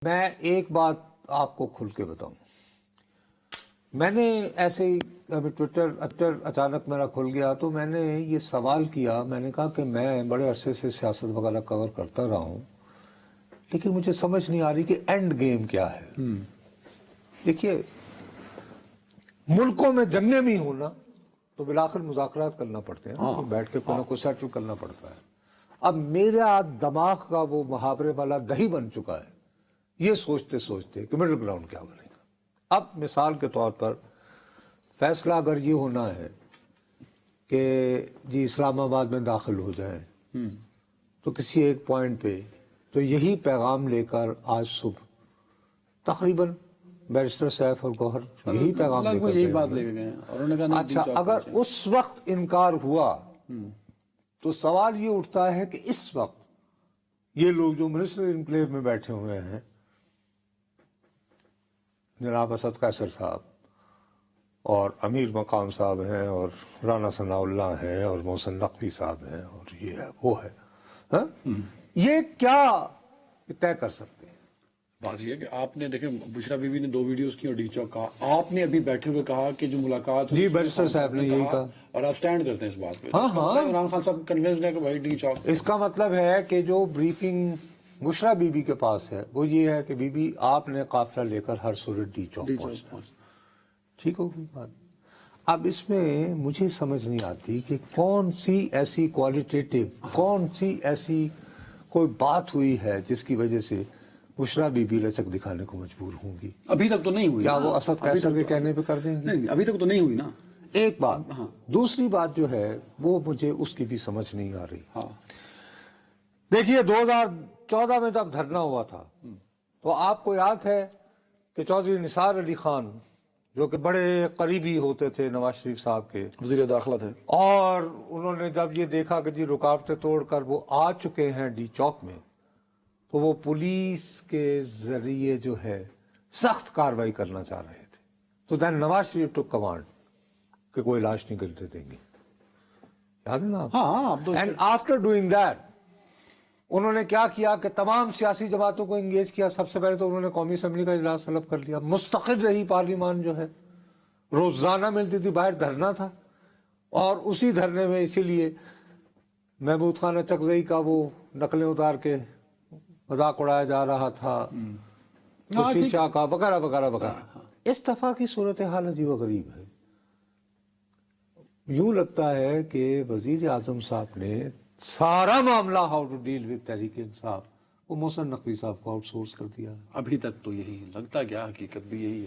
میں ایک بات آپ کو کھل کے بتاؤں، میں نے ایسے ہی ٹویٹر اچانک میرا کھل گیا تو میں نے یہ سوال کیا، میں نے کہا کہ میں بڑے عرصے سے سیاست وغیرہ کور کرتا رہا ہوں لیکن مجھے سمجھ نہیں آ رہی کہ اینڈ گیم کیا ہے۔ دیکھیے، ملکوں میں جنگیں بھی ہوں نا تو بالآخر مذاکرات کرنا پڑتے ہیں، تو بیٹھ کے کوئی نہ کوئی سیٹل کرنا پڑتا ہے۔ اب میرا دماغ کا وہ محاورے والا دہی بن چکا ہے یہ سوچتے سوچتے کہ مڈل گراؤنڈ کیا بنے گا۔ اب مثال کے طور پر فیصلہ اگر یہ ہونا ہے کہ جی اسلام آباد میں داخل ہو جائیں تو کسی ایک پوائنٹ پہ تو یہی پیغام لے کر آج صبح تقریباً بیرسٹر سیف اور گوہر یہی پیغام لے کر یہی بات لے کے گئے ہیں۔ اچھا، اگر اس وقت انکار ہوا تو سوال یہ اٹھتا ہے کہ اس وقت یہ لوگ جو منسٹر انکلیو میں بیٹھے ہوئے ہیں، جناب اسد قیصر صاحب اور امیر مقام صاحب ہیں اور رانا ثناء اللہ ہیں اور محسن نقوی صاحب ہیں اور یہ ہے وہ ہے، یہ کیا طے کر سکتے ہیں؟ بات یہ ہے کہ آپ نے دیکھیں بشرا بی بی نے 2 ویڈیوز کی اور ڈی چوک کہا، آپ نے ابھی بیٹھے ہوئے کہا کہ جو ملاقات جی بیرسٹر صاحب نے یہی کہا اور آپ سٹینڈ کرتے ہیں اس بات پہ۔ عمران خان صاحب کنوینسڈ ہے کہ بھائی ڈی چوک، اس کا مطلب ہے کہ جو بریفنگ بشرا بی بی کے پاس ہے وہ یہ ہے کہ بی بی آپ نے قافلہ لے کر ہر صورت ڈی چوک پہنچنا، ٹھیک ہوگی بات۔ اب اس میں مجھے سمجھ نہیں آتی کہ کون سی ایسی کوالٹیٹیو، کون سی ایسی کوئی بات ہوئی ہے جس کی وجہ سے بشرا بی بی لچک دکھانے کو مجبور ہوں گی۔ ابھی تک تو نہیں ہوئی، کیا وہ اسد قیصر کے کہنے پہ کر دیں گی؟ نہیں، ابھی تک تو نہیں ہوئی نا، ایک بات۔ دوسری بات جو ہے وہ مجھے اس کی بھی سمجھ نہیں آ رہی۔ دیکھیے 2014 میں جب دھرنا ہوا تھا تو آپ کو یاد ہے کہ چودھری نثار علی خان جو کہ بڑے قریبی ہوتے تھے نواز شریف صاحب کے، وزیر داخلہ تھے، اور انہوں نے جب یہ دیکھا کہ جی رکاوٹیں توڑ کر وہ آ چکے ہیں ڈی چوک میں تو وہ پولیس کے ذریعے جو ہے سخت کاروائی کرنا چاہ رہے تھے۔ تو دین نواز شریف ٹو کمانڈ کہ کوئی لاش نہیں گرنے دیں گے، یاد ہے نا؟ اینڈ آفٹر ڈوئنگ دیٹ انہوں نے کیا کیا کہ تمام سیاسی جماعتوں کو انگیج کیا۔ سب سے پہلے تو انہوں نے قومی اسمبلی کا اجلاس طلب کر لیا، مستقل رہی پارلیمان جو ہے، روزانہ ملتی تھی، باہر دھرنا تھا، اور اسی دھرنے میں اسی لیے محمود خان چکزئی کا وہ نقلیں اتار کے مذاق اڑایا جا رہا تھا، خوشی شاہ کا وغیرہ وغیرہ وغیرہ۔ اس دفعہ کی صورتحال عجیب و غریب ہے۔ یوں لگتا ہے کہ وزیر اعظم صاحب نے سارا معاملہ how to deal with Tehreek Insaf وہ محسن نقوی صاحب کو آؤٹ سورس کر دیا۔ ابھی تک تو یہی لگتا، کیا حقیقت بھی یہی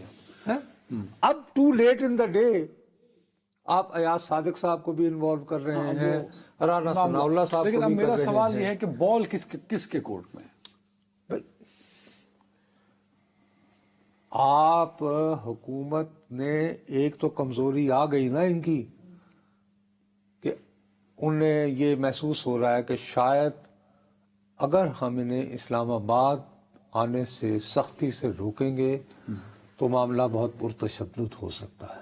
ہے۔ اب too late in the day آپ ایاز صادق صاحب کو بھی انوالو کر رہے ہیں، رانا ثناء اللہ صاحب کو بھی کر رہے ہیں۔ لیکن اب میرا سوال یہ ہے کہ بال کس کے کورٹ میں ہے؟ آپ حکومت نے ایک تو کمزوری آ گئی نا ان کی کہ انہیں یہ محسوس ہو رہا ہے کہ شاید اگر ہم انہیں اسلام آباد آنے سے سختی سے روکیں گے تو معاملہ بہت پرتشدد ہو سکتا ہے،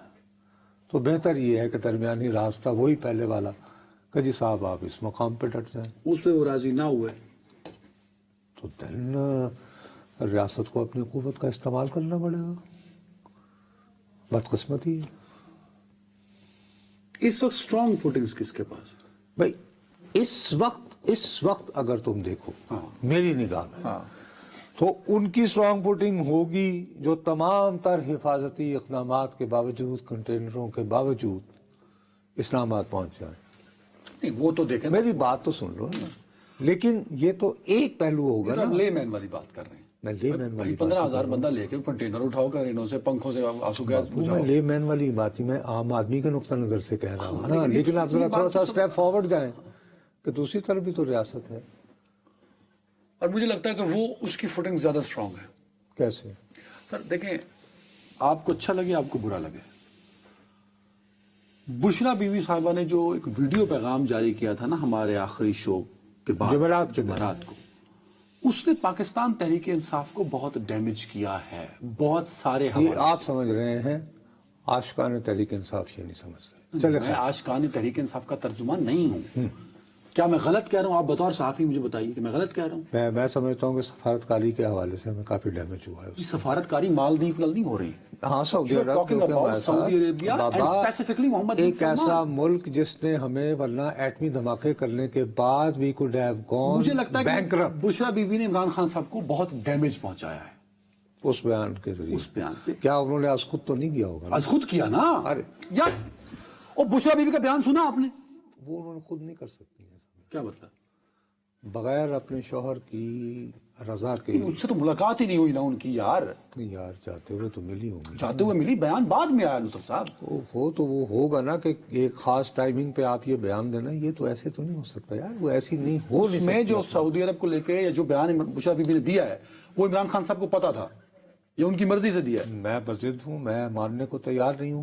تو بہتر یہ ہے کہ درمیانی راستہ وہی پہلے والا کہ جی صاحب آپ اس مقام پہ ڈٹ جائیں۔ اس پہ وہ راضی نہ ہوئے تو دین ریاست کو اپنی قوت کا استعمال کرنا پڑے گا، بدقسمتی ہے۔ اس وقت سٹرانگ فوٹنگز کس کے پاس ہے؟ بھائی اس وقت اگر تم دیکھو میری نگاہ میں تو ان کی سٹرانگ فوٹنگ ہوگی جو تمام تر حفاظتی اقدامات کے باوجود، کنٹینروں کے باوجود اسلام آباد پہنچ جائیں۔ نہیں، وہ تو دیکھیں، میری بات تو سن لو نا، لیکن یہ تو ایک پہلو ہوگا نا۔ لے مین والی بات کر رہے ہیں، میں لے مین والی 15,000 بندہ لے کے کنٹینر اٹھاؤ کر انہوں سے پنکھوں سے آنسو گیس بجھاؤ۔ میں لے مین والی بات ہی میں عام آدمی کے نقطہ نظر سے کہہ رہا ہوں نا، لیکن آپ ذرا تھوڑا سا اسٹیپ فارورڈ جائیں کہ دوسری طرف بھی تو ریاست ہے۔ اور مجھے لگتا ہے کہ وہ اس کی فوٹنگ زیادہ سٹرانگ ہے۔ کیسے؟ سر دیکھیں، آپ کو اچھا لگے آپ کو برا لگے، بشرا بی بی صاحبہ نے جو ایک ویڈیو پیغام جاری کیا تھا نا ہمارے آخری شو کے بعد، جمعرات کو، اس نے پاکستان تحریک انصاف کو بہت ڈیمیج کیا ہے، بہت سارے یہ آپ سمجھ رہے ہیں، عاشقان تحریک انصاف یہ نہیں سمجھ رہے۔ چلے میں عاشقان تحریک انصاف کا ترجمان نہیں ہوں، کیا میں غلط کہہ رہا ہوں؟ آپ بطور صحافی مجھے بتائیے کہ میں غلط کہہ رہا ہوں؟ میں سمجھتا ہوں کہ سفارتکاری کے حوالے سے ہمیں کافی ڈیمیج ہوا ہے. یہ سفارتکاری مالدیپ نل نہیں ہو رہی. ہاں سعودی You're عرب talking کیونکہ about ہمارے Saudi ساتھ Arabia and بابا specifically محمد بن ایک ایسا سلمان. ملک جس نے ہمیں ورنہ ایٹمی دھماکے کرنے کے بعد we could have gone مجھے لگتا ہے کہ bankrupt بشرا بی بی نے عمران خان صاحب کو بہت ڈیمیج پہنچایا ہے اس بیان کے ذریعے. اس بیان سے. کیا انہوں نے از خود تو نہیں کیا ہوگا؟ از خود کیا نا ارے یار. اور بشرا بی بی کا بیان سنا آپ نے؟ وہ انہوں نے خود نہیں کر سکتی ہیں کیا مطلب؟ بغیر اپنے شوہر کی رضا کے. اس سے تو ملاقات ہی نہیں ہوئی نا ان کی یار. یار چاہتے ہوئے تو ملی ہوں گی. چاہتے ہوئے ملی، بیان بعد میں آیا نصرت صاحب. ہو تو وہ ہوگا نا کہ ایک خاص ٹائمنگ پہ آپ یہ بیان دینا، یہ تو ایسے تو نہیں ہو سکتا یار. وہ ایسی نہیں ہو اس نہیں میں سکتی. جو سعودی عرب کو لے کے یا جو بیان بشرا بی بی نے دیا ہے وہ عمران خان صاحب کو پتا تھا یا ان کی مرضی سے دیا ہے؟ میں بضد ہوں، میں ماننے کو تیار نہیں ہوں.